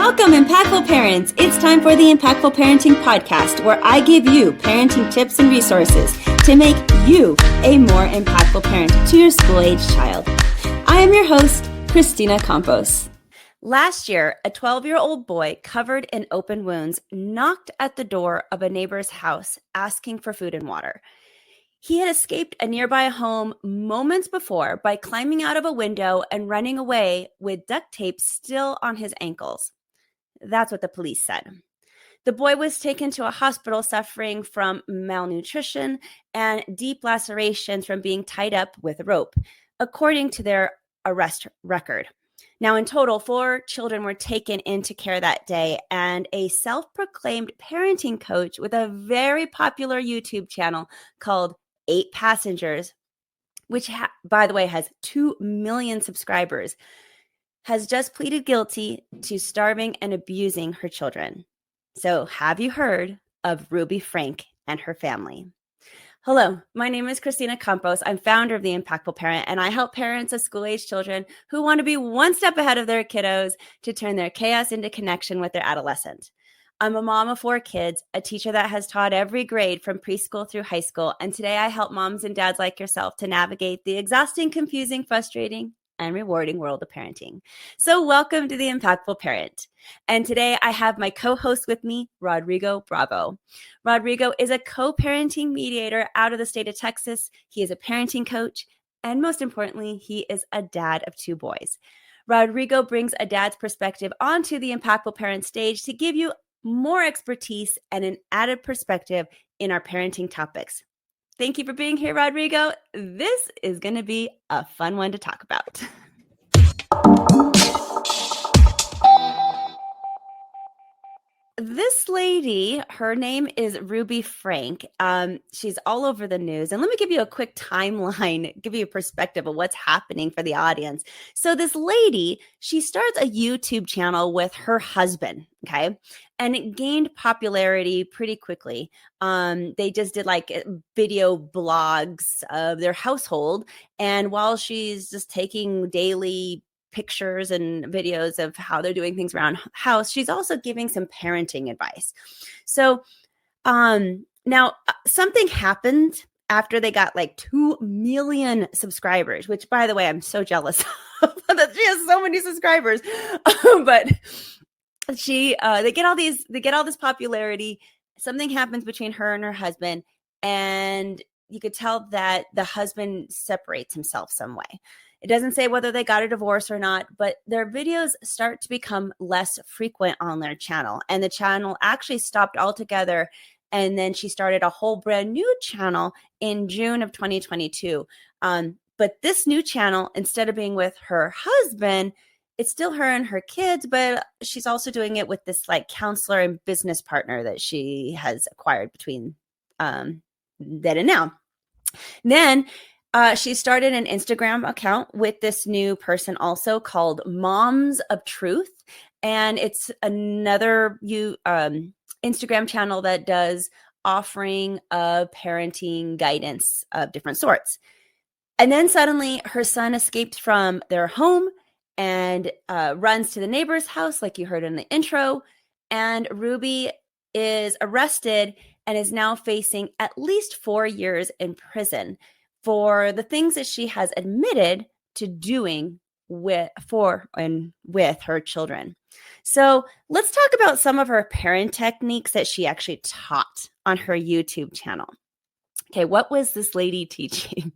Welcome, Impactful Parents. It's time for the Impactful Parenting Podcast, where I give you parenting tips and resources to make you a more impactful parent to your school-age child. I am your host, Kristina Campos. Last year, a 12-year-old boy covered in open wounds knocked at the door of a neighbor's house asking for food and water. He had escaped a nearby home moments before by climbing out of a window and running away with duct tape still on his ankles. That's what the police said. The boy was taken to a hospital suffering from malnutrition and deep lacerations from being tied up with a rope, according to their arrest record. Now, in total, 4 children were taken into care that day, and a self-proclaimed parenting coach with a very popular YouTube channel called 8 Passengers, which, by the way, has 2 million subscribers, has just pleaded guilty to starving and abusing her children. So have you heard of Ruby Franke and her family? Hello, my name is Kristina Campos. I'm founder of The Impactful Parent, and I help parents of school-age children who want to be one step ahead of their kiddos to turn their chaos into connection with their adolescent. I'm a mom of 4 kids, a teacher that has taught every grade from preschool through high school, and today I help moms and dads like yourself to navigate the exhausting, confusing, frustrating, and rewarding world of parenting. So welcome to The Impactful Parent. And today I have my co-host with me, Rodrigo Bravo. Rodrigo is a co-parenting mediator out of the state of Texas. He is a parenting coach, and most importantly, he is a dad of 2 boys. Rodrigo brings a dad's perspective onto the Impactful Parent stage to give you more expertise and an added perspective in our parenting topics. Thank you for being here, Rodrigo. This is going to be a fun one to talk about. This lady, her name is Ruby Franke. She's all over the news. And let me give you a quick timeline, give you a perspective of what's happening for the audience. So this lady, she starts a YouTube channel with her husband, okay? And it gained popularity pretty quickly. They just did like video blogs of their household. And while she's just taking daily pictures and videos of how they're doing things around house, she's also giving some parenting advice. So now something happened after they got like 2 million subscribers, which, by the way, I'm so jealous of that she has so many subscribers. But they get all this popularity. Something happens between her and her husband, and you could tell that the husband separates himself some way. It doesn't say whether they got a divorce or not, but their videos start to become less frequent on their channel. And the channel actually stopped altogether. And then she started a whole brand new channel in June of 2022. But this new channel, instead of being with her husband, it's still her and her kids, but she's also doing it with this like counselor and business partner that she has acquired between then and now. Then she started an Instagram account with this new person also called Moms of Truth. And it's another Instagram channel that does offering of parenting guidance of different sorts. And then suddenly her son escaped from their home and runs to the neighbor's house, like you heard in the intro. And Ruby is arrested and is now facing at least 4 years in prison for the things that she has admitted to doing with her children. So let's talk about some of her parent techniques that she actually taught on her YouTube channel. Okay, what was this lady teaching?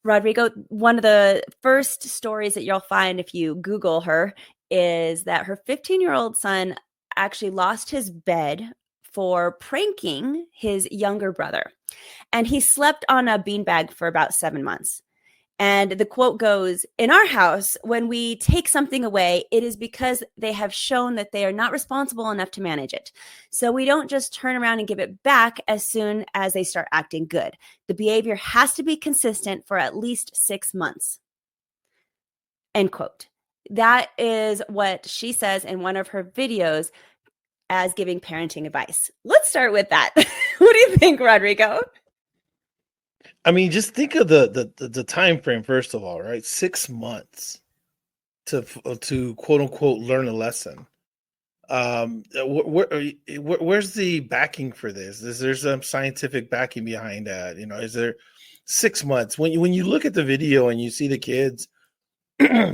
Rodrigo, one of the first stories that you'll find if you Google her is that her 15-year-old son actually lost his bed for pranking his younger brother. And he slept on a beanbag for about 7 months. And the quote goes, "In our house, when we take something away, it is because they have shown that they are not responsible enough to manage it. So we don't just turn around and give it back as soon as they start acting good. The behavior has to be consistent for at least 6 months." End quote. That is what she says in one of her videos as giving parenting advice. Let's start with that. What do you think, Rodrigo? I mean, just think of the time frame, first of all, right? 6 months. to quote unquote learn a lesson. Where's the backing for this? Is there some scientific backing behind that? Is there 6 months when you look at the video and you see the kids?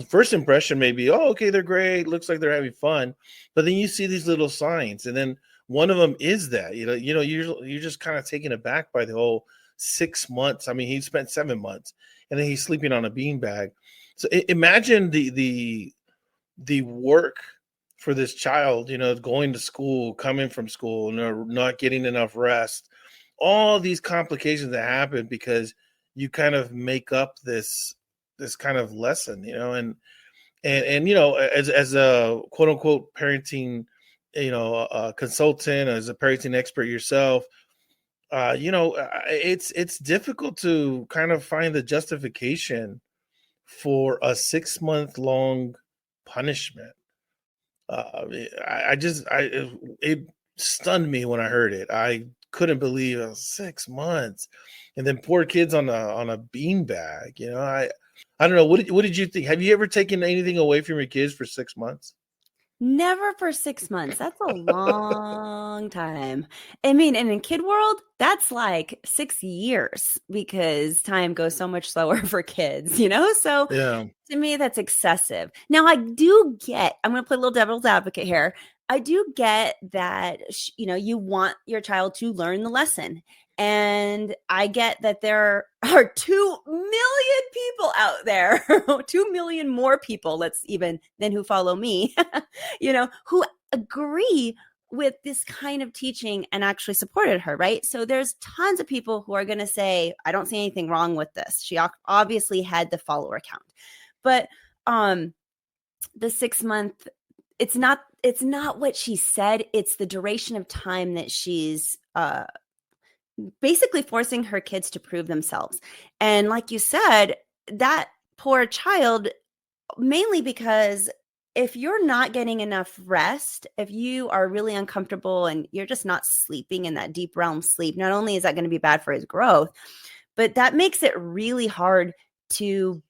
First impression may be, oh, okay, they're great. Looks like they're having fun, but then you see these little signs, and then one of them is that you're just kind of taken aback by the whole 6 months. I mean, he spent 7 months, and then he's sleeping on a beanbag. So imagine the work for this child, going to school, coming from school, not getting enough rest, all these complications that happen because you kind of make up this kind of lesson, as a quote unquote parenting, consultant, as a parenting expert yourself, it's difficult to kind of find the justification for a 6 month long punishment. It stunned me when I heard it. I couldn't believe it was 6 months, and then poor kids on a beanbag. I don't know. What did you think? Have you ever taken anything away from your kids for 6 months? Never for 6 months. That's a long time. I mean, and in kid world, that's like 6 years because time goes so much slower for kids, So Yeah. to me, that's excessive. Now, I'm going to play a little devil's advocate here. I do get that, you want your child to learn the lesson. And I get that there are 2 million people out there, 2 million more people, than who follow me, who agree with this kind of teaching and actually supported her, right? So there's tons of people who are going to say, I don't see anything wrong with this. She obviously had the follower count. But the 6 month, it's not what she said. It's the duration of time that she's basically forcing her kids to prove themselves. And like you said, that poor child, mainly because if you're not getting enough rest, if you are really uncomfortable and you're just not sleeping in that deep realm sleep, not only is that going to be bad for his growth, but that makes it really hard to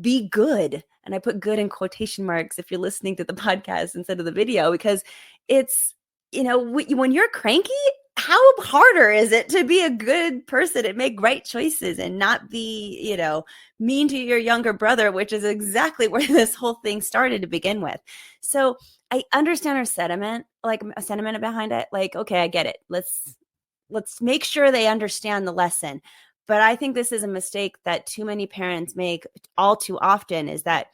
be good. And I put good in quotation marks if you're listening to the podcast instead of the video, because it's, when you're cranky, how harder is it to be a good person and make right choices and not be, mean to your younger brother, which is exactly where this whole thing started to begin with. So I understand her sentiment, like a sentiment behind it. Like, okay, I get it. Let's make sure they understand the lesson. But I think this is a mistake that too many parents make all too often, is that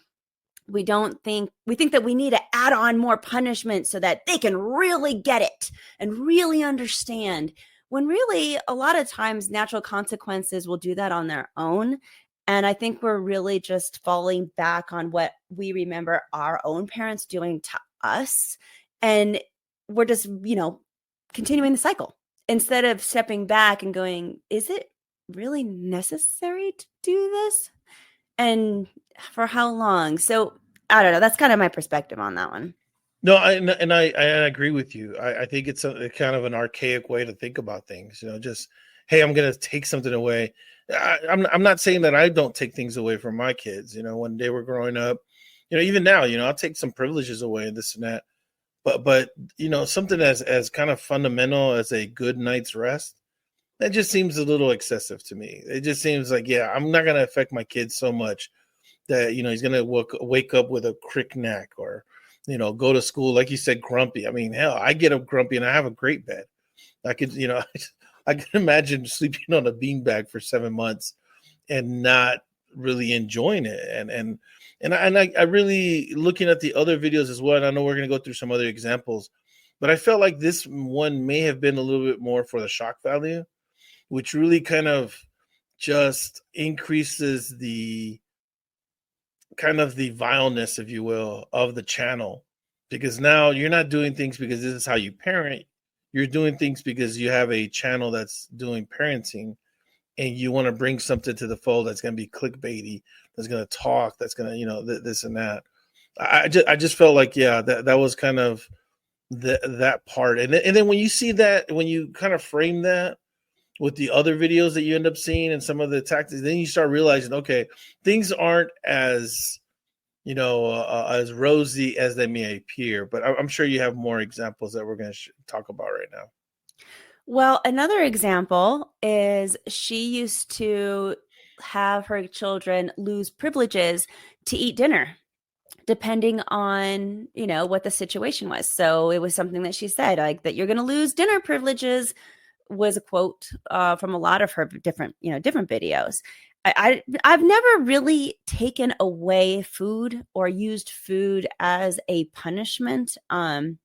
we think that we need to add on more punishment so that they can really get it and really understand, when really a lot of times natural consequences will do that on their own. And I think we're really just falling back on what we remember our own parents doing to us. And we're just, continuing the cycle instead of stepping back and going, is it really necessary to do this? And for how long? So I don't know. That's kind of my perspective on that one. No, I agree with you. I think it's a kind of an archaic way to think about things. Just, hey, I'm going to take something away. I'm not saying that I don't take things away from my kids. When they were growing up, even now, I'll take some privileges away and this and that. But something as kind of fundamental as a good night's rest, that just seems a little excessive to me. It just seems like, yeah, I'm not going to affect my kids so much that he's going to wake up with a crick neck, or go to school like you said, grumpy. I mean, hell, I get up grumpy and I have a great bed. I could, I can imagine sleeping on a beanbag for 7 months and not really enjoying it. I really, looking at the other videos as well, and I know we're going to go through some other examples, but I felt like this one may have been a little bit more for the shock value, which really kind of just increases the kind of the vileness, if you will, of the channel. Because now you're not doing things because this is how you parent. You're doing things because you have a channel that's doing parenting, and you want to bring something to the fold that's going to be clickbaity, that's going to talk, that's going to, this and that. I just felt like, yeah, that was kind of that part. And then when you see that, when you kind of frame that with the other videos that you end up seeing and some of the tactics, then you start realizing, okay, things aren't as as rosy as they may appear. But I'm sure you have more examples that we're going to talk about right now. Well, another example is she used to have her children lose privileges to eat dinner depending on, what the situation was. So it was something that she said, like, that you're going to lose dinner privileges, was a quote from a lot of her different videos. I've never really taken away food or used food as a punishment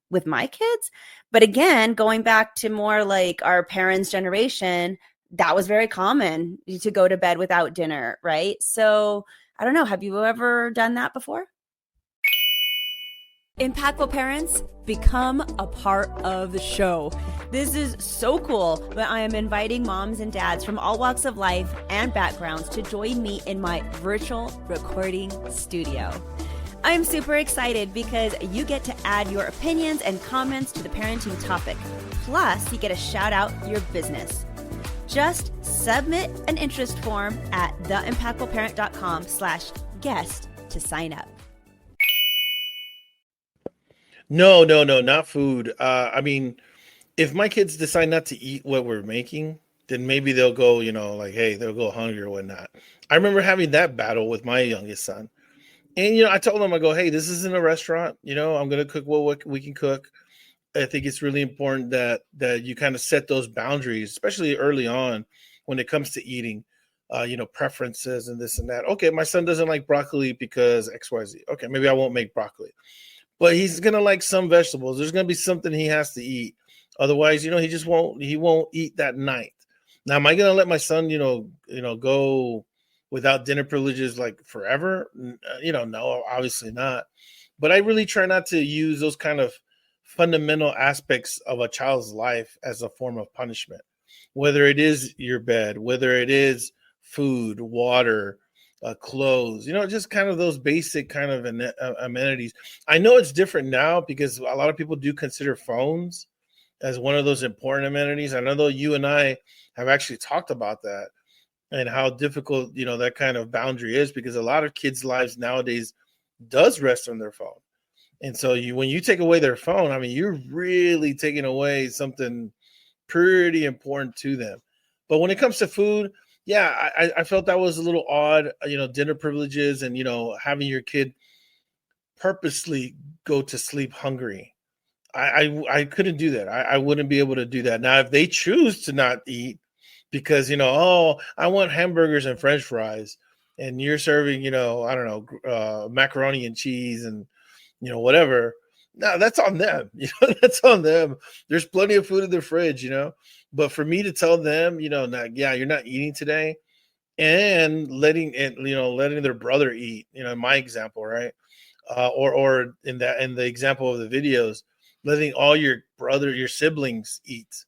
with my kids. But again, going back to more like our parents' generation, that was very common to go to bed without dinner, right? So I don't know. Have you ever done that before? Impactful parents, become a part of the show. This is so cool that I am inviting moms and dads from all walks of life and backgrounds to join me in my virtual recording studio. I am super excited because you get to add your opinions and comments to the parenting topic. Plus, you get a shout out your business. Just submit an interest form at theimpactfulparent.com/guest to sign up. No, no, no, not food. I mean, if my kids decide not to eat what we're making, then maybe they'll go, like, hey, they'll go hungry or whatnot. I remember having that battle with my youngest son. And, I told him, I go, hey, this isn't a restaurant. I'm going to cook what we can cook. I think it's really important that you kind of set those boundaries, especially early on when it comes to eating, preferences and this and that. Okay, my son doesn't like broccoli because XYZ. Okay, maybe I won't make broccoli. But he's gonna like some vegetables. There's gonna be something he has to eat. Otherwise, he won't eat that night. Now, am I gonna let my son, go without dinner privileges like forever? No, obviously not. But I really try not to use those kind of fundamental aspects of a child's life as a form of punishment. Whether it is your bed, whether it is food, water, clothes, just kind of those basic kind of amenities. I know it's different now because a lot of people do consider phones as one of those important amenities. I know though you and I have actually talked about that and how difficult, that kind of boundary is, because a lot of kids' lives nowadays does rest on their phone. And so when you take away their phone, I mean, you're really taking away something pretty important to them. But when it comes to food, yeah, I felt that was a little odd, dinner privileges and, having your kid purposely go to sleep hungry. I couldn't do that. I wouldn't be able to do that. Now, if they choose to not eat because, oh, I want hamburgers and French fries, and you're serving, I don't know, macaroni and cheese and, whatever. No, that's on them. That's on them. There's plenty of food in the fridge, But for me to tell them, you're not eating today, and letting their brother eat, in my example, right? Or in the example of the videos, letting all your siblings eat,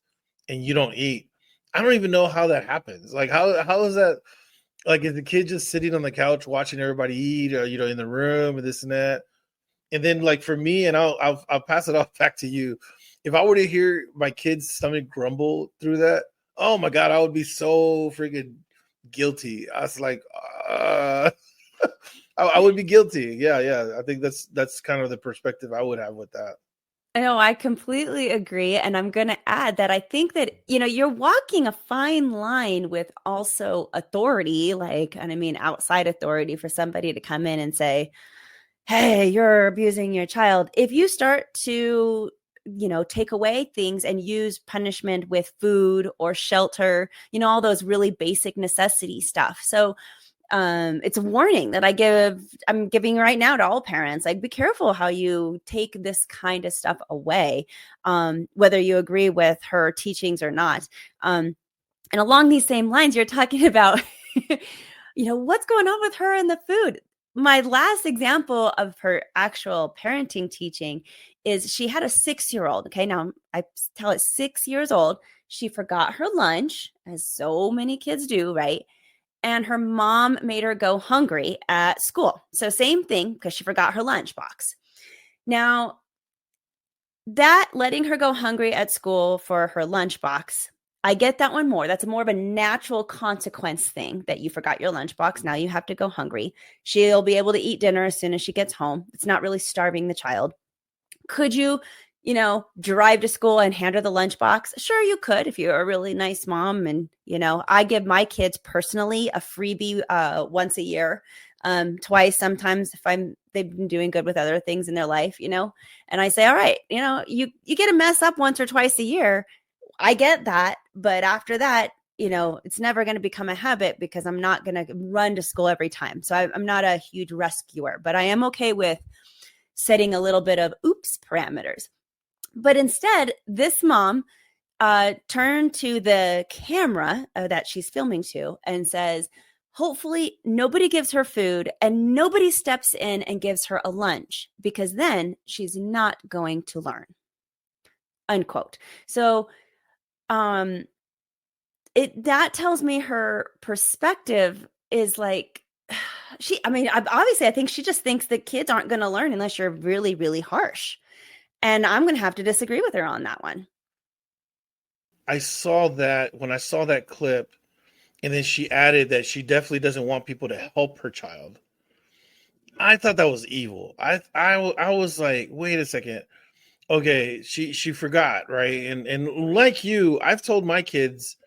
and you don't eat. I don't even know how that happens. Like how is that? Like, is the kid just sitting on the couch watching everybody eat, or in the room and this and that? And then, like, for me, and I'll pass it off back to you. If I were to hear my kid's stomach grumble through that, oh my God, I would be so freaking guilty. I was like, I would be guilty. Yeah. I think that's kind of the perspective I would have with that. No, I completely agree. And I'm going to add that I think that, you're walking a fine line with also authority, and I mean, outside authority, for somebody to come in and say, hey, you're abusing your child. If you start to, take away things and use punishment with food or shelter, all those really basic necessity stuff. So it's a warning that I'm giving right now to all parents. Like, be careful how you take this kind of stuff away, whether you agree with her teachings or not. And along these same lines, you're talking about, what's going on with her and the food. My last example of her actual parenting teaching is she had a 6-year-old. Okay, now I tell it 6 years old. She forgot her lunch, as so many kids do, right? And her mom made her go hungry at school. So same thing, because she forgot her lunchbox. Now, that letting her go hungry at school for her lunchbox I get that one more. That's more of a natural consequence thing that you forgot your lunchbox. Now you have to go hungry. She'll be able to eat dinner as soon as she gets home. It's not really starving the child. Could you, drive to school and hand her the lunchbox? Sure, you could if you're a really nice mom. And, I give my kids personally a freebie once a year, twice sometimes if they've been doing good with other things in their life, and I say, all right, you get to mess up once or twice a year. I get that. But after that, it's never going to become a habit because I'm not going to run to school every time. So I'm not a huge rescuer, but I am okay with setting a little bit of oops parameters. But instead, this mom turned to the camera that she's filming to and says, hopefully nobody gives her food and nobody steps in and gives her a lunch because then she's not going to learn. Unquote. So that tells me her perspective is like, obviously I think she just thinks that kids aren't going to learn unless you're really, really harsh. And I'm going to have to disagree with her on that one. I saw that when I saw that clip, and then she added that she definitely doesn't want people to help her child. I thought that was evil. I was like, wait a second. Okay, she forgot, right? And like you, I've told my kids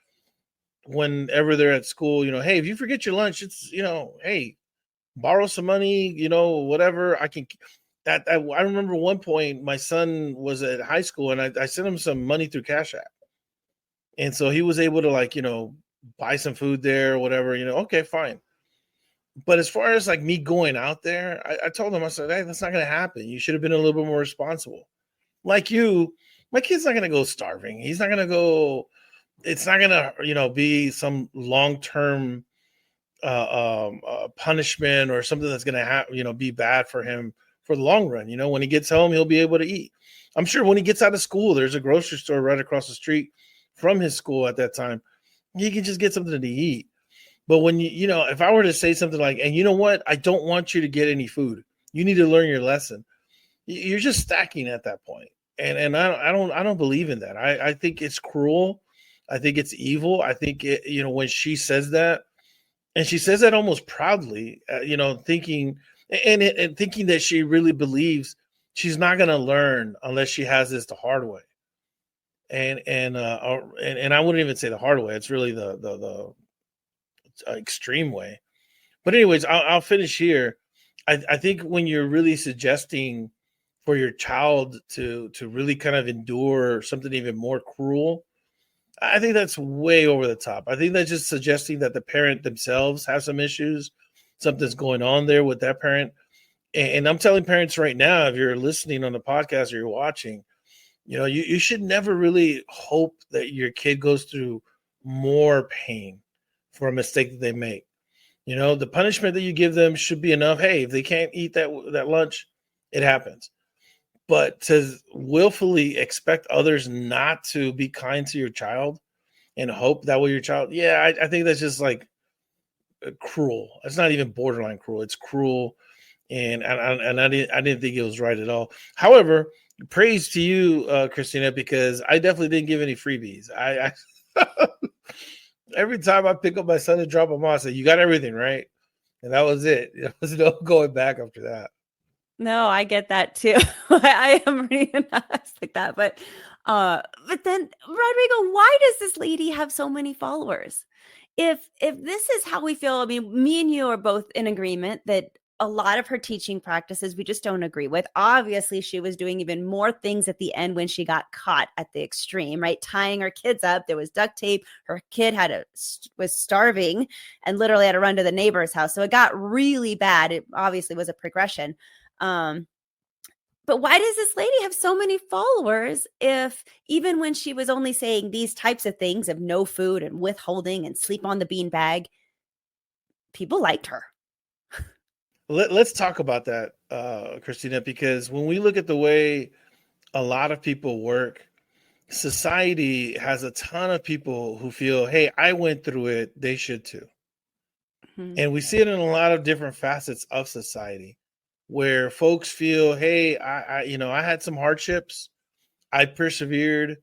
whenever they're at school, hey, if you forget your lunch, it's hey, borrow some money, whatever. I can. I remember one point my son was at high school, and I sent him some money through Cash App, and so he was able to buy some food there or whatever. Okay, fine. But as far as like me going out there, I told him, I said, hey, that's not going to happen. You should have been a little bit more responsible. Like you, my kid's not going to go starving. He's not going to go. It's not going to be some long term punishment or something that's going to be bad for him for the long run. When he gets home, he'll be able to eat. I'm sure when he gets out of school, there's a grocery store right across the street from his school at that time. He can just get something to eat. But when if I were to say something like, and you know what, I don't want you to get any food. You need to learn your lesson. You're just stacking at that point. And I don't believe in that. I think it's cruel. I think it's evil. I think when she says that, and she says that almost proudly, thinking and thinking that she really believes she's not going to learn unless she has this the hard way. And I wouldn't even say the hard way. It's really the extreme way. But anyways, I'll finish here. I think when you're really suggesting for your child to really kind of endure something even more cruel, I think that's way over the top. I think that's just suggesting that the parent themselves have some issues, something's going on there with that parent. And I'm telling parents right now, if you're listening on the podcast or you're watching, you should never really hope that your kid goes through more pain for a mistake that they make. The punishment that you give them should be enough. Hey, if they can't eat that lunch, it happens. But to willfully expect others not to be kind to your child and hope that way your child, yeah, I think that's just like cruel. It's not even borderline cruel. It's cruel, and I didn't think it was right at all. However, praise to you, Kristina, because I definitely didn't give any freebies. I every time I pick up my son and drop him off, I say, "You got everything right," and that was it. There was no going back after that. No, I get that too. I am really not like that. But then Rodrigo, why does this lady have so many followers? If this is how we feel, I mean, me and you are both in agreement that a lot of her teaching practices we just don't agree with. Obviously, she was doing even more things at the end when she got caught at the extreme, right? Tying her kids up. There was duct tape. Her kid was starving and literally had to run to the neighbor's house. So it got really bad. It obviously was a progression. Um, but why does this lady have so many followers if even when she was only saying these types of things of no food and withholding and sleep on the bean bag, people liked her? Let's talk about that, Kristina, because when we look at the way a lot of people work, society has a ton of people who feel, hey, I went through it, they should too. Mm-hmm. And we see it in a lot of different facets of society where folks feel, hey, I had some hardships, I persevered,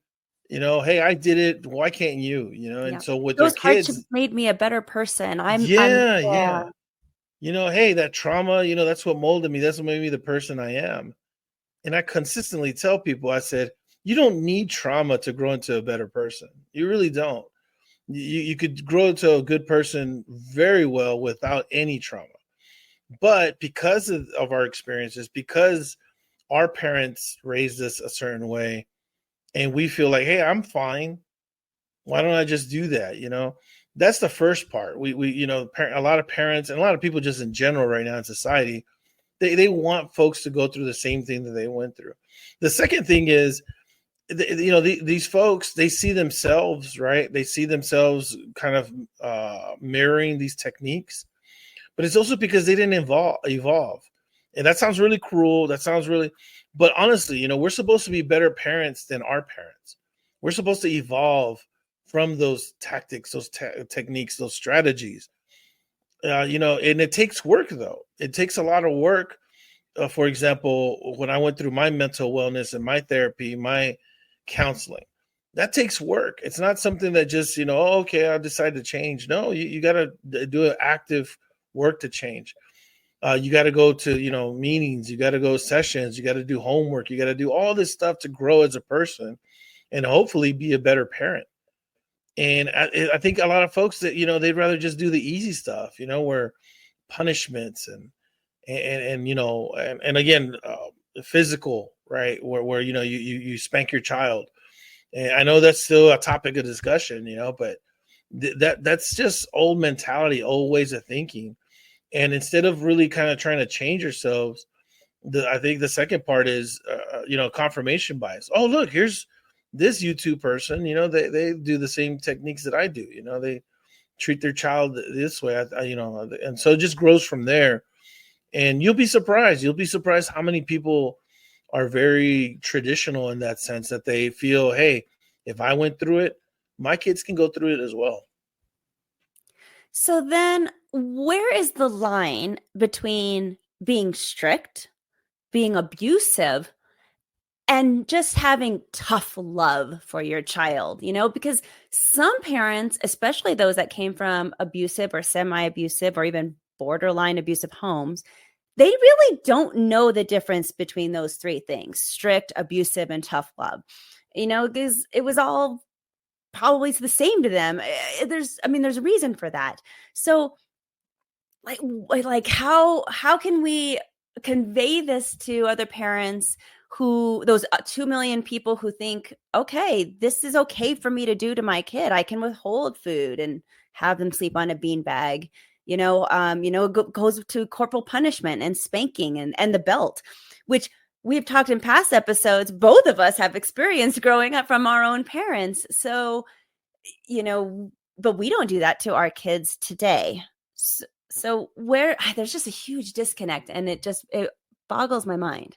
Hey, I did it, why can't you? And Yeah. so with their Those hardships kids, made me a better person. yeah, Yeah. yeah. Hey, that trauma, that's what molded me, that's what made me the person I am. And I consistently tell people, I said, you don't need trauma to grow into a better person. You really don't. You could grow into a good person very well without any trauma. But because of our experiences, because our parents raised us a certain way, and we feel like, hey, I'm fine. Why don't I just do that? That's the first part. A lot of parents and a lot of people just in general right now in society, they want folks to go through the same thing that they went through. The second thing is, these folks, they see themselves, right? They see themselves kind of mirroring these techniques, but it's also because they didn't evolve. And that sounds really cruel. That sounds really, but honestly, we're supposed to be better parents than our parents. We're supposed to evolve from those tactics, those techniques, those strategies. And it takes work though. It takes a lot of work. For example, when I went through my mental wellness and my therapy, my counseling, that takes work. It's not something that just, oh, okay, I decide to change. No, you got to do an active work to change. You got to go to, meetings, you got to go sessions, you got to do homework, you got to do all this stuff to grow as a person and hopefully be a better parent. And I think a lot of folks that, they'd rather just do the easy stuff, where punishments and again, physical, right? Where you spank your child. And I know that's still a topic of discussion, but that's just old mentality, old ways of thinking. And instead of really kind of trying to change yourselves, I think the second part is, confirmation bias. Oh, look, here's this YouTube person, they do the same techniques that I do, they treat their child this way, and so it just grows from there. And you'll be surprised. You'll be surprised how many people are very traditional in that sense, that they feel, hey, if I went through it, my kids can go through it as well. So then where is the line between being strict, being abusive, and just having tough love for your child? Because some parents, especially those that came from abusive or semi-abusive or even borderline abusive homes, they really don't know the difference between those three things: strict, abusive, and tough love. Because it was all probably the same to them. There's a reason for that. So how can we convey this to other parents, who those 2 million people who think, okay, this is okay for me to do to my kid. I can withhold food and have them sleep on a beanbag. It goes to corporal punishment and spanking and the belt, which we've talked in past episodes. Both of us have experienced growing up from our own parents. So, but we don't do that to our kids today. So there's just a huge disconnect, and it boggles my mind.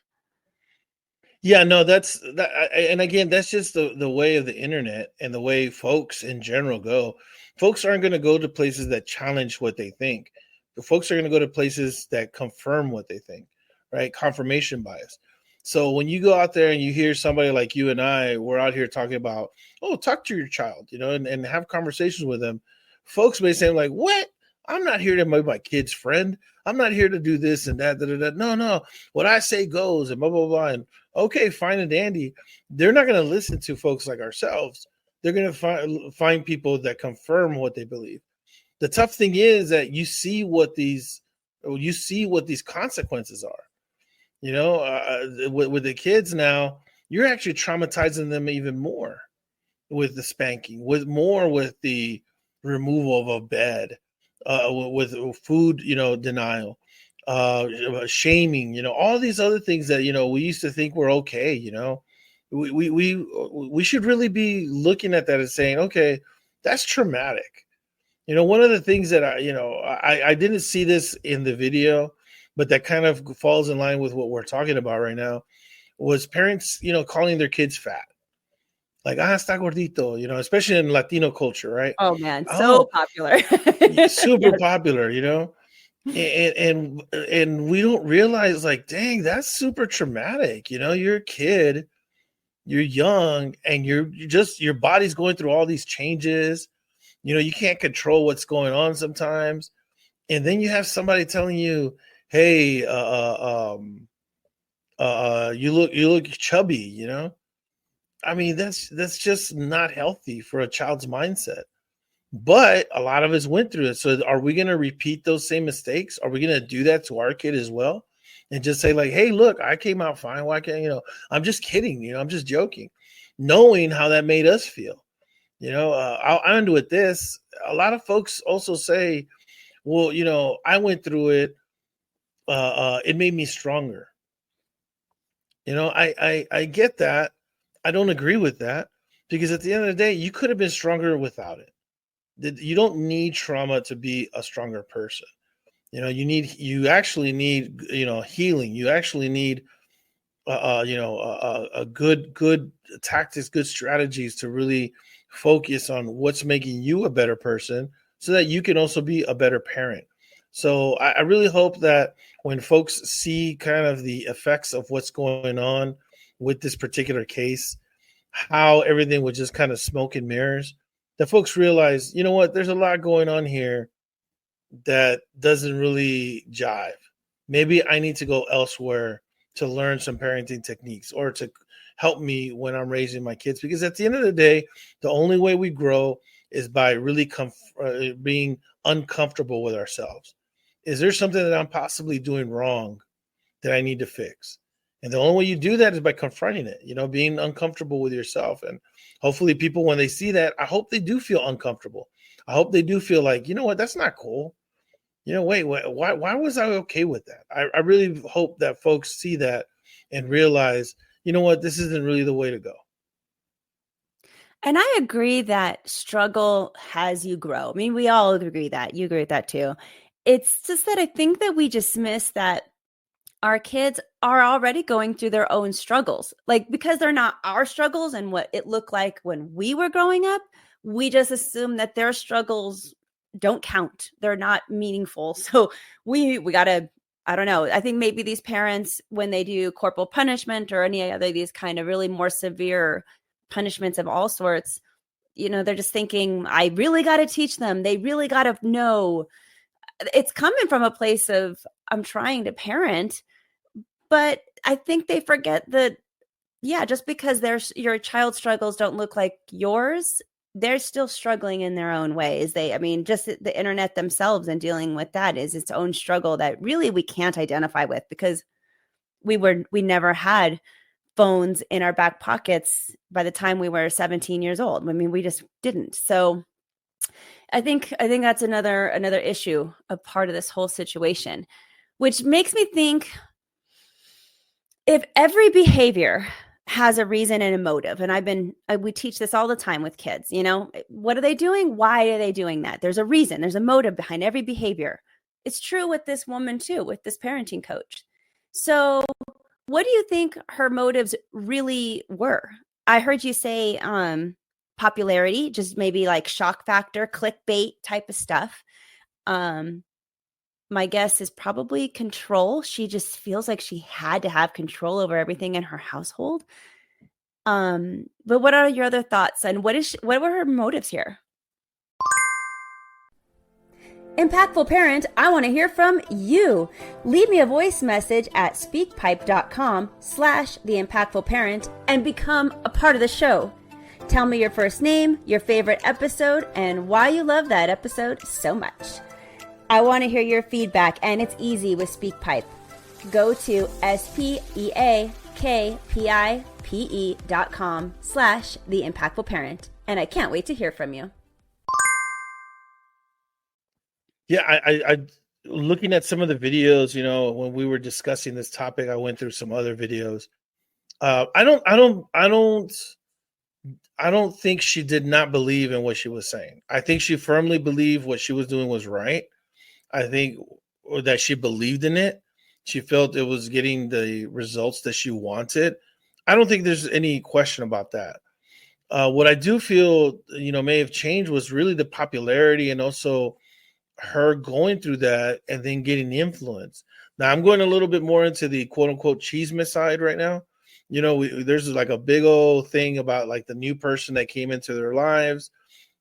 Yeah, no, that's that. And again, that's just the way of the internet and the way folks in general go. Folks aren't going to go to places that challenge what they think. The folks are going to go to places that confirm what they think, right? Confirmation bias. So when you go out there and you hear somebody like you and I, we're out here talking about, oh, talk to your child, and have conversations with them. Folks may say, like, what? I'm not here to be my kid's friend. I'm not here to do this and that. Da, da, da. No. What I say goes, and blah, blah, blah. And okay, fine and dandy. They're not going to listen to folks like ourselves. They're going to find people that confirm what they believe. The tough thing is that you see what these consequences are. With the kids now, you're actually traumatizing them even more with the spanking, with the removal of a bed, with food, denial, shaming, all these other things that we used to think were okay. We should really be looking at that and saying, okay, that's traumatic. One of the things that I didn't see this in the video, but that kind of falls in line with what we're talking about right now, was parents, calling their kids fat. Like, está gordito, especially in Latino culture, right? Oh man, so Oh, popular. super Yes. popular, and we don't realize, like, dang, that's super traumatic. Your kid you're young and your body's going through all these changes. You can't control what's going on sometimes. And then you have somebody telling you, hey, you look chubby. I mean, that's just not healthy for a child's mindset. But a lot of us went through it. So are we going to repeat those same mistakes? Are we going to do that to our kid as well? And just say like, hey, look, I came out fine. Why can't, I'm just kidding. I'm just joking, knowing how that made us feel. I'll end with this. A lot of folks also say, well, I went through it. It made me stronger. I get that. I don't agree with that, because at the end of the day, you could have been stronger without it. You don't need trauma to be a stronger person. You actually need, healing. You actually need, a good tactics, good strategies to really focus on what's making you a better person so that you can also be a better parent. So I really hope that when folks see kind of the effects of what's going on with this particular case, how everything was just kind of smoke and mirrors, that folks realize, you know what, there's a lot going on here that doesn't really jive. Maybe I need to go elsewhere to learn some parenting techniques or to help me when I'm raising my kids. Because at the end of the day, the only way we grow is by really being uncomfortable with ourselves. Is there something that I'm possibly doing wrong that I need to fix? And the only way you do that is by confronting it, being uncomfortable with yourself. And hopefully people, when they see that, I hope they do feel uncomfortable. I hope they do feel like, you know what, that's not cool. Wait, why was I okay with that? I really hope that folks see that and realize, you know what, this isn't really the way to go. And I agree that struggle has you grow. I mean, we all agree that. You agree with that too. It's just that I think that we just miss that our kids are already going through their own struggles. Like, because they're not our struggles and what it looked like when we were growing up, we just assume that their struggles don't count. They're not meaningful. So we got to, I don't know. I think maybe these parents, when they do corporal punishment or any other these kind of really more severe punishments of all sorts, they're just thinking, I really got to teach them. They really got to know. It's coming from a place of, I'm trying to parent, but I think they forget that, yeah, just because your child's struggles don't look like yours, they're still struggling in their own ways. Just the internet themselves and dealing with that is its own struggle that really we can't identify with, because we never had phones in our back pockets by the time we were 17 years old. I mean, we just didn't. So I think that's another issue, a part of this whole situation, which makes me think, if every behavior has a reason and a motive, and we teach this all the time with kids, what are they doing? Why are they doing that? There's a reason, there's a motive behind every behavior. It's true with this woman too, with this parenting coach. So what do you think her motives really were? I heard you say popularity, just maybe like shock factor, clickbait type of stuff. My guess is probably control. She just feels like she had to have control over everything in her household. But what are your other thoughts? And what were her motives here? Impactful parent, I want to hear from you. Leave me a voice message at speakpipe.com/theimpactfulparent and become a part of the show. Tell me your first name, your favorite episode, and why you love that episode so much. I want to hear your feedback, and it's easy with SpeakPipe. Go to speakpipe.com/theimpactfulparent, and I can't wait to hear from you. Yeah, I looking at some of the videos, when we were discussing this topic, I went through some other videos. I don't think she did not believe in what she was saying. I think she firmly believed what she was doing was right. I think that she believed in it. She felt it was getting the results that she wanted. I don't think there's any question about that. What I do feel, may have changed was really the popularity, and also her going through that and then getting the influence. Now I'm going a little bit more into the quote unquote chisme side right now. There's like a big old thing about like the new person that came into their lives.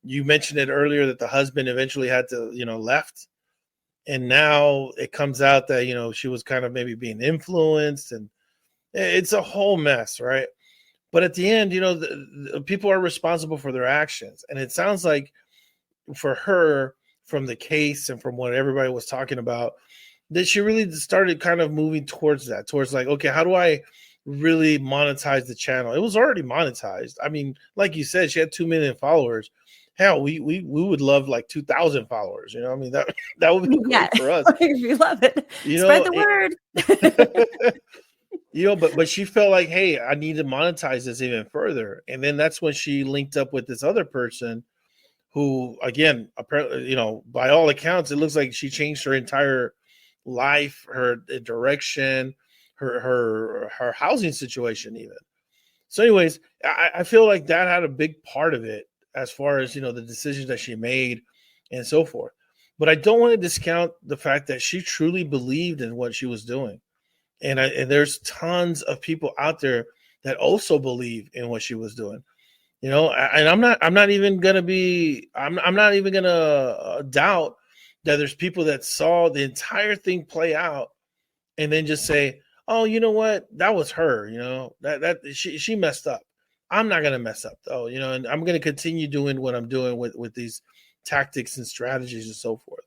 You mentioned it earlier that the husband eventually had to, left. And now it comes out that, she was kind of maybe being influenced, and it's a whole mess, right? But at the end, the people are responsible for their actions. And it sounds like for her, from the case and from what everybody was talking about, that she really started kind of moving towards that, towards like, okay, how do I really monetize the channel? It was already monetized. I mean, like you said, she had 2 million followers. Hell, we would love like 2,000 followers. I mean, that would be Yeah, great for us. we love it. You Spread know, the word. but she felt like, hey, I need to monetize this even further. And then that's when she linked up with this other person who, again, apparently, by all accounts, it looks like she changed her entire life, her direction, her housing situation even. So anyways, I feel like that had a big part of it as far as, the decisions that she made and so forth. But I don't want to discount the fact that she truly believed in what she was doing. And there's tons of people out there that also believe in what she was doing. And I'm not even gonna doubt that there's people that saw the entire thing play out and then just say, oh, you know what, that was her, that she messed up. I'm not gonna mess up though, and I'm gonna continue doing what I'm doing with these tactics and strategies and so forth.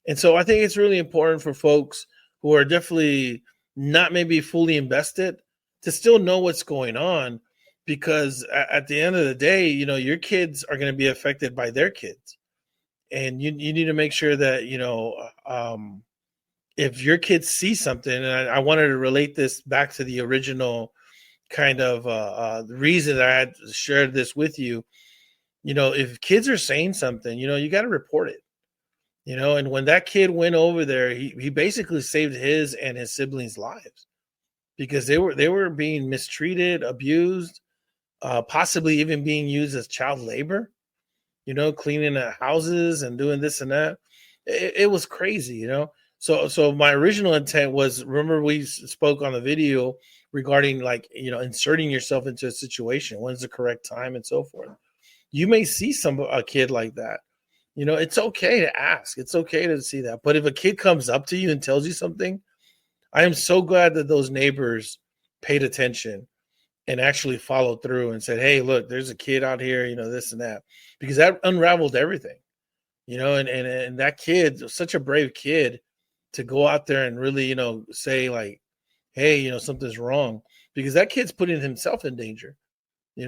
And so I think it's really important for folks who are definitely not maybe fully invested to still know what's going on, because at the end of the day, your kids are going to be affected by their kids. And you need to make sure that, if your kids see something, and I wanted to relate this back to the original kind of reason that I had shared this with you, if kids are saying something, you got to report it. And when that kid went over there, he basically saved his and his siblings' lives, because they were being mistreated, abused, possibly even being used as child labor, cleaning houses and doing this and that. It was crazy. So my original intent was, remember we spoke on the video regarding like, inserting yourself into a situation. When's the correct time and so forth. You may see a kid like that. It's okay to ask. It's okay to see that. But if a kid comes up to you and tells you something, I am so glad that those neighbors paid attention and actually followed through and said, hey, look, there's a kid out here, this and that, because that unraveled everything, and that kid was such a brave kid to go out there and really, say like, hey, something's wrong, because that kid's putting himself in danger, I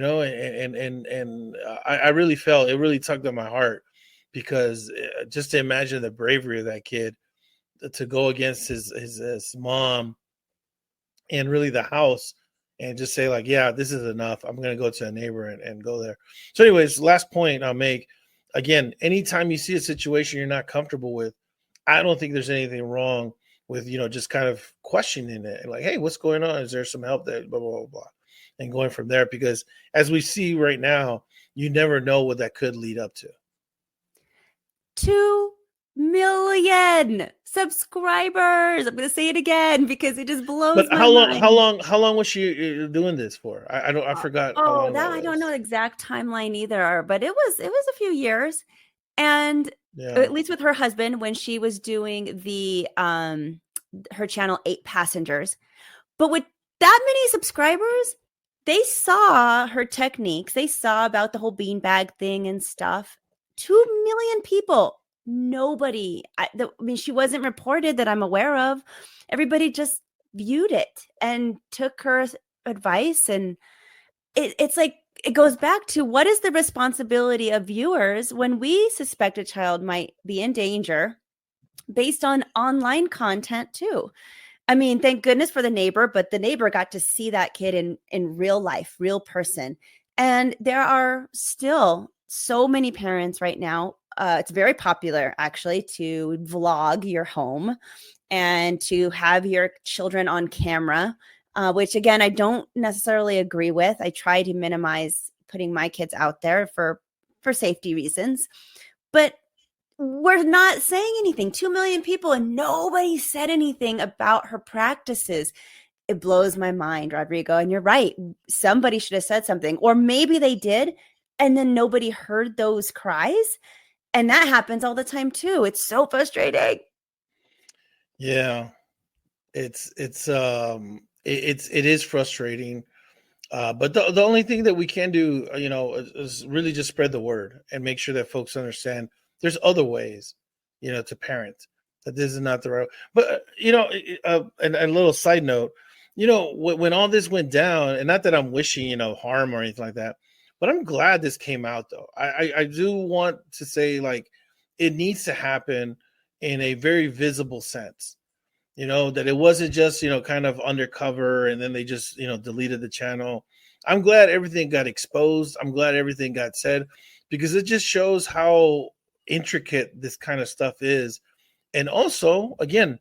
really felt it really tugged at my heart, because just to imagine the bravery of that kid to go against his mom and really the house and just say like, yeah, this is enough. I'm going to go to a neighbor and go there. So anyways, last point I'll make, again, anytime you see a situation you're not comfortable with, I don't think there's anything wrong with, just kind of questioning it and like, hey, what's going on? Is there some help that blah, blah, blah, blah, and going from there, because as we see right now, you never know what that could lead up to. 2 million subscribers. I'm going to say it again because it just blows But my how long? mind. How long was she doing this for? I don't. I forgot. How long That I don't know the exact timeline either, but it was a few years. And Yeah. at least with her husband, when she was doing the her channel 8 Passengers, but with that many subscribers, they saw her techniques. They saw about the whole beanbag thing and stuff. 2 million people. Nobody. I mean, she wasn't reported that I'm aware of. Everybody just viewed it and took her advice. And it's like, it goes back to, what is the responsibility of viewers when we suspect a child might be in danger based on online content too? I mean, thank goodness for the neighbor, but the neighbor got to see that kid in real life, real person. And there are still so many parents right now. It's very popular, actually, to vlog your home and to have your children on camera, which, again, I don't necessarily agree with. I try to minimize putting my kids out there for safety reasons. But we're not saying anything. 2 million people, and nobody said anything about her practices. It blows my mind, Rodrigo. And you're right. Somebody should have said something, or maybe they did, and then nobody heard those cries. And that happens all the time too. It's so frustrating. Yeah, it is frustrating. But the only thing that we can do, is really just spread the word and make sure that folks understand there's other ways, to parent, that this is not the right. But, and a little side note, when all this went down, and not that I'm wishing, harm or anything like that, but I'm glad this came out though. I do want to say, like, it needs to happen in a very visible sense, that it wasn't just, kind of undercover and then they just, deleted the channel. I'm glad everything got exposed. I'm glad everything got said, because it just shows how intricate this kind of stuff is. And also, again,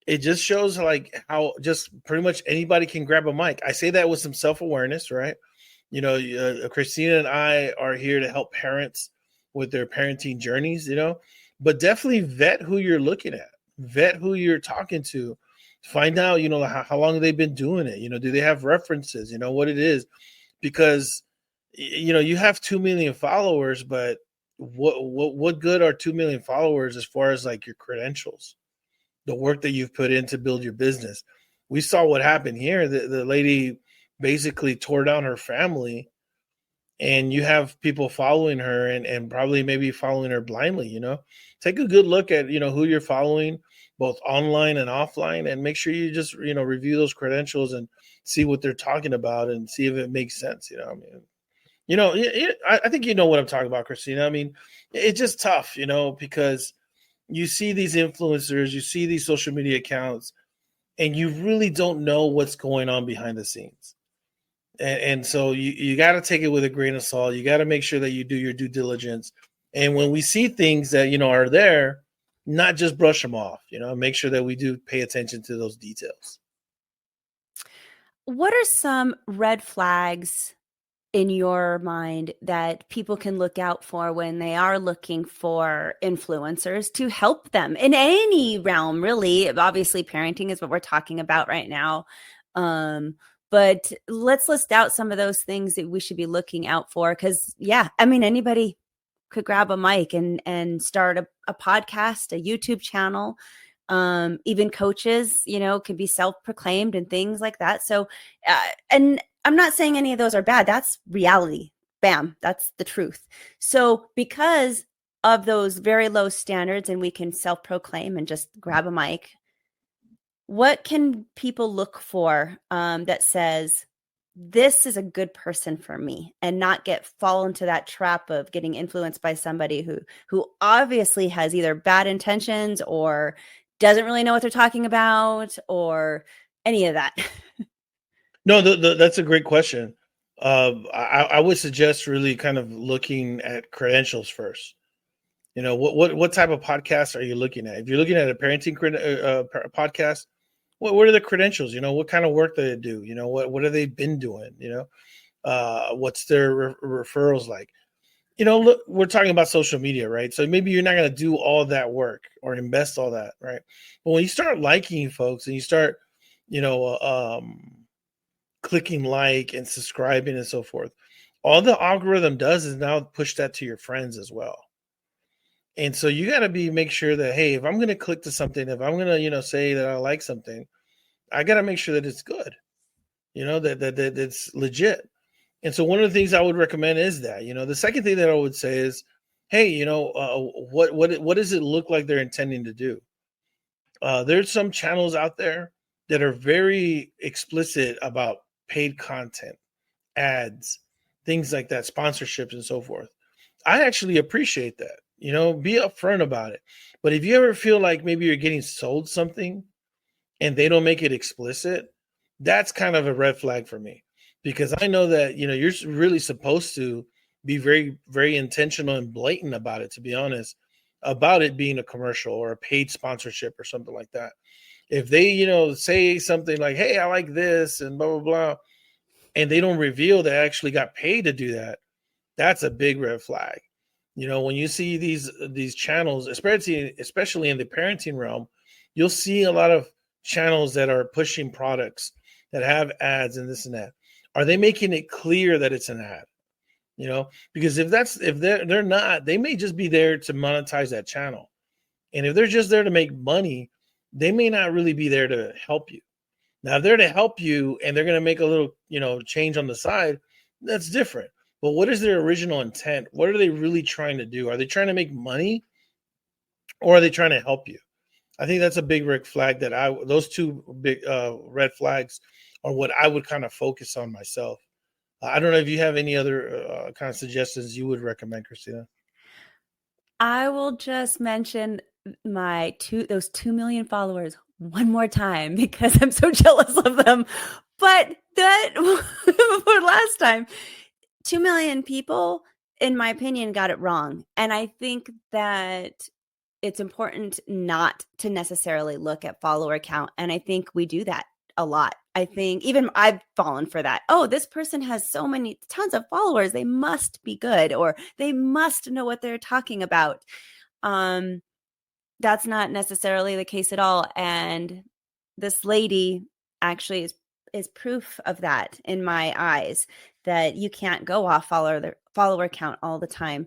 it just shows like how just pretty much anybody can grab a mic. I say that with some self-awareness, right? Kristina and I are here to help parents with their parenting journeys, but definitely vet who you're looking at, vet who you're talking to, find out, how long they've been doing it. Do they have references, what it is? Because, you have 2 million followers, but what good are 2 million followers as far as like your credentials, the work that you've put in to build your business? We saw what happened here. The lady basically tore down her family, and you have people following her and probably maybe following her blindly. Take a good look at, who you're following, both online and offline, and make sure you just, review those credentials and see what they're talking about and see if it makes sense. I mean, I think you know what I'm talking about, Kristina. I mean, it's just tough, because you see these influencers, you see these social media accounts, and you really don't know what's going on behind the scenes. And so you got to take it with a grain of salt. You got to make sure that you do your due diligence. And when we see things that, are there, not just brush them off, make sure that we do pay attention to those details. What are some red flags in your mind that people can look out for when they are looking for influencers to help them in any realm? Really, obviously parenting is what we're talking about right now. But let's list out some of those things that we should be looking out for. Because, yeah, I mean, anybody could grab a mic and start a podcast, a YouTube channel. Even coaches, could be self-proclaimed and things like that. So, and I'm not saying any of those are bad. That's reality. Bam. That's the truth. So because of those very low standards, and we can self-proclaim and just grab a mic, what can people look for that says, this is a good person for me, and not fall into that trap of getting influenced by somebody who obviously has either bad intentions or doesn't really know what they're talking about or any of that? No, that's a great question. I would suggest really kind of looking at credentials first. What type of podcast are you looking at? If you're looking at a parenting podcast, what are the credentials? What kind of work do they do? What have they been doing? What's their referrals like? Look, we're talking about social media, right? So maybe you're not going to do all that work or invest all that, right? But when you start liking folks and you start, clicking like and subscribing and so forth, all the algorithm does is now push that to your friends as well. And so you got to make sure that, hey, if I'm going to click to something, if I'm going to, say that I like something, I got to make sure that it's good, that it's legit. And so one of the things I would recommend is that, the second thing that I would say is, hey, what does it look like they're intending to do? There's some channels out there that are very explicit about paid content, ads, things like that, sponsorships and so forth. I actually appreciate that. Be upfront about it. But if you ever feel like maybe you're getting sold something and they don't make it explicit, that's kind of a red flag for me, because I know that, you're really supposed to be very, very intentional and blatant about it, to be honest, about it being a commercial or a paid sponsorship or something like that. If they, say something like, hey, I like this and blah, blah, blah, and they don't reveal they actually got paid to do that, that's a big red flag. When you see these channels, especially in the parenting realm, you'll see a lot of channels that are pushing products that have ads and this and that, are they making it clear that it's an ad? Because if they're not, they may just be there to monetize that channel. And if they're just there to make money, they may not really be there to help you. Now, if they're to help you and they're going to make a little, change on the side, that's different. But what is their original intent? What are they really trying to do? Are they trying to make money, or are they trying to help you? I think that's a big red flag those two big red flags are what I would kind of focus on myself. I don't know if you have any other kind of suggestions you would recommend, Kristina. I will just mention those 2 million followers one more time because I'm so jealous of them. But that for last time, 2 million people, in my opinion, got it wrong. And I think that it's important not to necessarily look at follower count. And I think we do that a lot. I think even I've fallen for that. Oh, this person has tons of followers. They must be good, or they must know what they're talking about. That's not necessarily the case at all. And this lady actually is proof of that in my eyes, that you can't go off follower count all the time.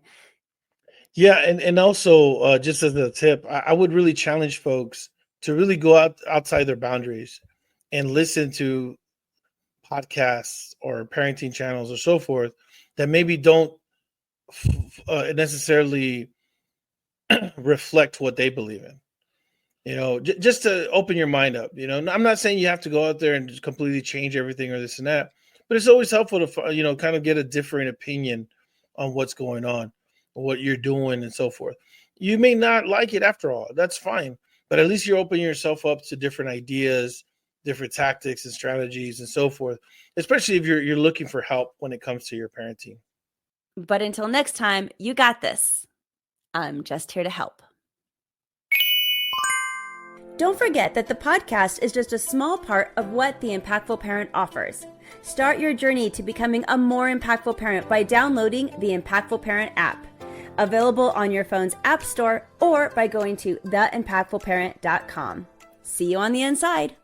Yeah. And also just as a tip, I would really challenge folks to really go outside their boundaries and listen to podcasts or parenting channels or so forth that maybe don't necessarily reflect what they believe in. Just to open your mind up. I'm not saying you have to go out there and just completely change everything or this and that, but it's always helpful to kind of get a different opinion on what's going on, what you're doing, and so forth. You may not like it after all. That's fine, but at least you're opening yourself up to different ideas, different tactics and strategies and so forth, especially if you're looking for help when it comes to your parenting. But until next time, you got this. I'm just here to help. Don't forget that the podcast is just a small part of what the Impactful Parent offers. Start your journey to becoming a more impactful parent by downloading the Impactful Parent app, available on your phone's app store or by going to theimpactfulparent.com. See you on the inside.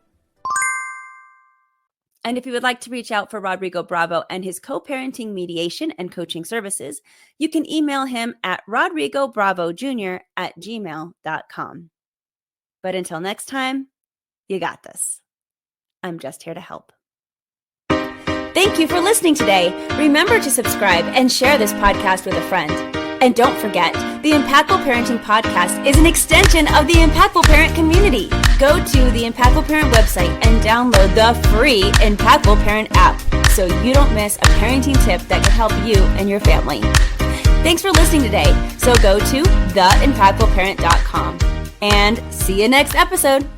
And if you would like to reach out for Rodrigo Bravo and his co-parenting mediation and coaching services, you can email him at rodrigobravojr@gmail.com. But until next time, you got this. I'm just here to help. Thank you for listening today. Remember to subscribe and share this podcast with a friend. And don't forget, the Impactful Parenting Podcast is an extension of the Impactful Parent community. Go to the Impactful Parent website and download the free Impactful Parent app so you don't miss a parenting tip that can help you and your family. Thanks for listening today. So go to theimpactfulparent.com and see you next episode.